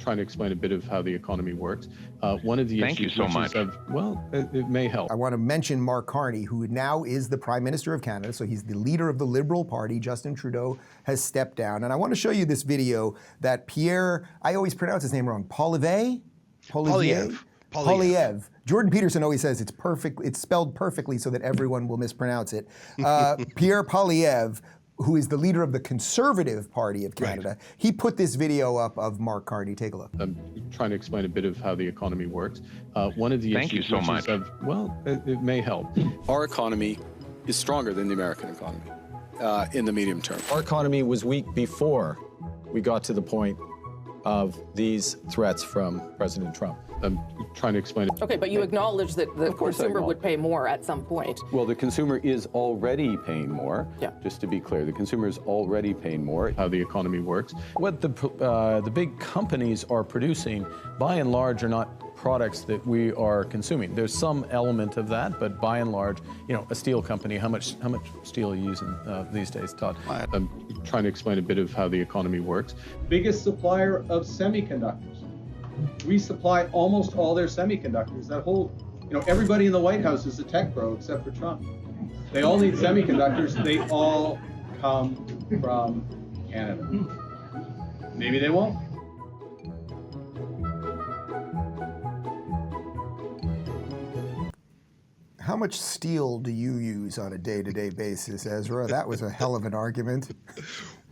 trying to explain a bit of how the economy works. One of the Thank you issues so much. It may help. I want to mention Mark Carney, who now is the Prime Minister of Canada, so he's the leader of the Liberal Party. Justin Trudeau has stepped down. And I want to show you this video that Pierre, I always pronounce his name wrong, Poilievre? Poilievre. Jordan Peterson always says it's perfect. It's spelled perfectly so that everyone will mispronounce it. Pierre Poilievre, who is the leader of the Conservative Party of Canada, right. He put this video up of Mark Carney. Take a look. I'm trying to explain a bit of how the economy works. One of the Thank issues you so much. It may help. Our economy is stronger than the American economy in the medium term. Our economy was weak before we got to the point of these threats from President Trump. I'm trying to explain it. Okay, but you acknowledge that the consumer would pay more at some point. Well, the consumer is already paying more. Yeah. Just to be clear, the consumer is already paying more. How the economy works. What the big companies are producing, by and large, are not products that we are consuming. There's some element of that, but by and large, a steel company, how much steel are you using these days, Todd? I'm trying to explain a bit of how the economy works. Biggest supplier of semiconductors. We supply almost all their semiconductors. That whole, everybody in the White House is a tech bro except for Trump. They all need semiconductors. They all come from Canada. Maybe they won't. How much steel do you use on a day-to-day basis, Ezra? That was a hell of an argument.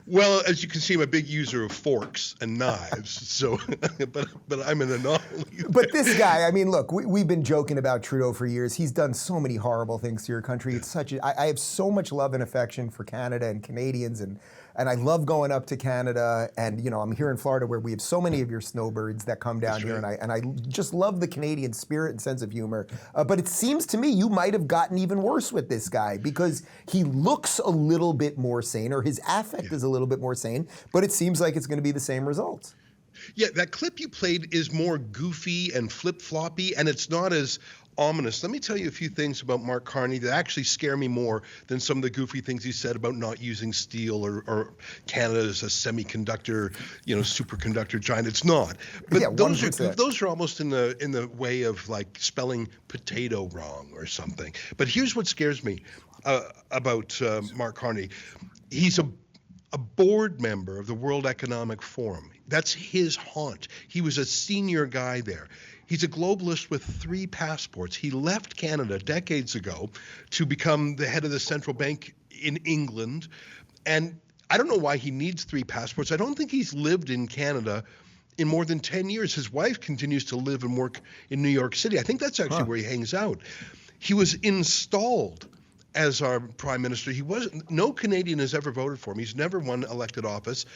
Well, as you can see, I'm a big user of forks and knives, so, but I'm an anomaly. But this guy, I mean, look, we've been joking about Trudeau for years. He's done so many horrible things to your country. It's I have so much love and affection for Canada and Canadians, and I love going up to Canada, and I'm here in Florida where we have so many of your snowbirds that come down here, and I just love the Canadian spirit and sense of humor. But it seems to me you might have gotten even worse with this guy because he looks a little bit more sane, or his affect is a little bit more sane, but it seems like it's going to be the same results. Yeah, that clip you played is more goofy and flip-floppy, and it's not as ominous. Let me tell you a few things about Mark Carney that actually scare me more than some of the goofy things he said about not using steel or Canada as a semiconductor, superconductor giant. It's not. But yeah, those are almost in the way of like spelling potato wrong or something. But here's what scares me about Mark Carney. He's a board member of the World Economic Forum. That's his haunt. He was a senior guy there. He's a globalist with 3 passports. He left Canada decades ago to become the head of the central bank in England. And I don't know why he needs 3 passports. I don't think he's lived in Canada in more than 10 years. His wife continues to live and work in New York City. I think that's actually where he hangs out. He was installed as our prime minister. No Canadian has ever voted for him. He's never won elected office.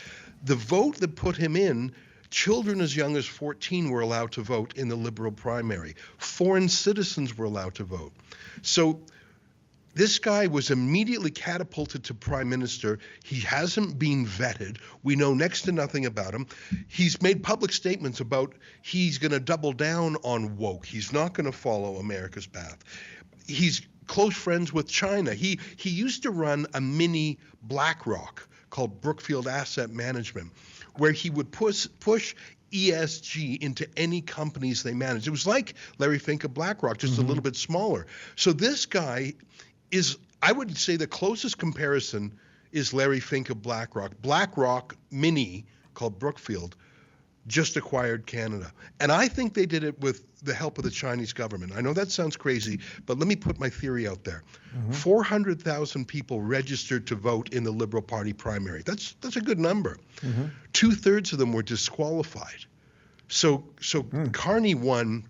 The vote that put him in, children as young as 14 were allowed to vote in the Liberal primary. Foreign citizens were allowed to vote. So this guy was immediately catapulted to prime minister. He hasn't been vetted. We know next to nothing about him. He's made public statements about he's going to double down on woke. He's not going to follow America's path. He's close friends with China. He used to run a mini BlackRock called Brookfield Asset Management, where he would push ESG into any companies they manage. It was like Larry Fink of BlackRock, just a little bit smaller. So this guy is, I would say the closest comparison is Larry Fink of BlackRock. BlackRock Mini, called Brookfield, just acquired Canada. And I think they did it with the help of the Chinese government. I know that sounds crazy, but let me put my theory out there. 400,000 people registered to vote in the Liberal Party primary. That's a good number. 2/3 of them were disqualified. So Carney won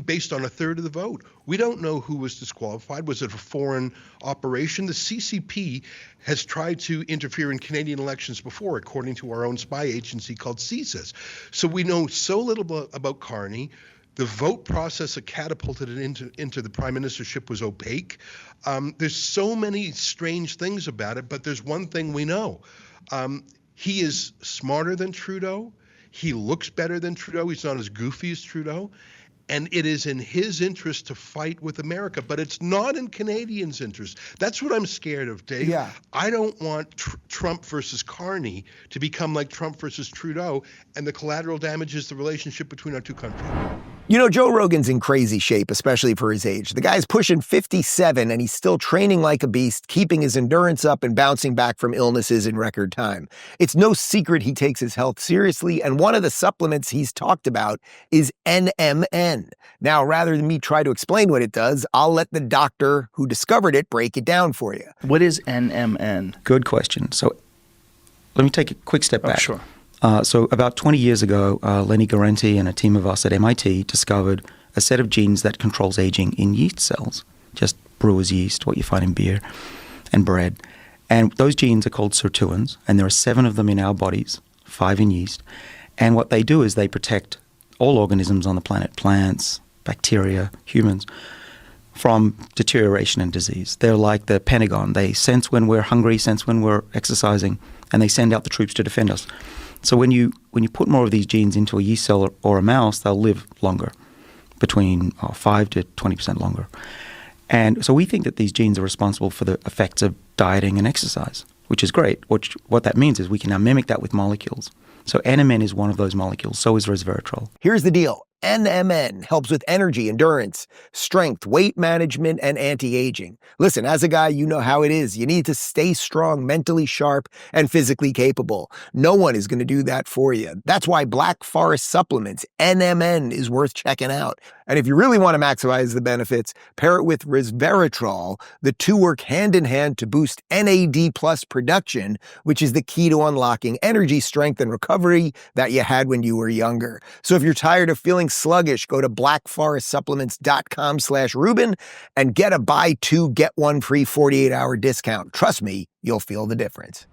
based on 1/3 of the vote. We don't know who was disqualified. Was it a foreign operation? The CCP has tried to interfere in Canadian elections before, according to our own spy agency called CSIS. So we know so little about Carney. The vote process that catapulted it into the prime ministership was opaque. There's so many strange things about it, but there's one thing we know. He is smarter than Trudeau. He looks better than Trudeau. He's not as goofy as Trudeau. And it is in his interest to fight with America, but it's not in Canadians' interest. That's what I'm scared of, Dave. Yeah. I don't want Trump versus Carney to become like Trump versus Trudeau, and the collateral damage is the relationship between our two countries. You know, Joe Rogan's in crazy shape, especially for his age. The guy's pushing 57, and he's still training like a beast, keeping his endurance up and bouncing back from illnesses in record time. It's no secret he takes his health seriously, and one of the supplements he's talked about is NMN. Now, rather than me try to explain what it does, I'll let the doctor who discovered it break it down for you. What is NMN? Good question. So let me take a quick step back. Sure. So about 20 years ago, Lenny Guarente and a team of us at MIT discovered a set of genes that controls aging in yeast cells, just brewer's yeast, what you find in beer and bread. And those genes are called sirtuins, and there are 7 of them in our bodies, 5 in yeast. And what they do is they protect all organisms on the planet, plants, bacteria, humans, from deterioration and disease. They're like the Pentagon. They sense when we're hungry, sense when we're exercising, and they send out the troops to defend us. So when you put more of these genes into a yeast cell or a mouse, they'll live longer, between 5 to 20% longer. And so we think that these genes are responsible for the effects of dieting and exercise, which is great. What that means is we can now mimic that with molecules. So NMN is one of those molecules. So is resveratrol. Here's the deal. NMN helps with energy, endurance, strength, weight management, and anti-aging. Listen, as a guy, you know how it is. You need to stay strong, mentally sharp, and physically capable. No one is going to do that for you. That's why Black Forest Supplements, NMN, is worth checking out. And if you really want to maximize the benefits, pair it with resveratrol. The two work hand in hand to boost NAD+ production, which is the key to unlocking energy, strength, and recovery that you had when you were younger. So if you're tired of feeling sluggish, go to blackforestsupplements.com/Rubin and get a buy 2, get 1 free 48-hour discount. Trust me, you'll feel the difference.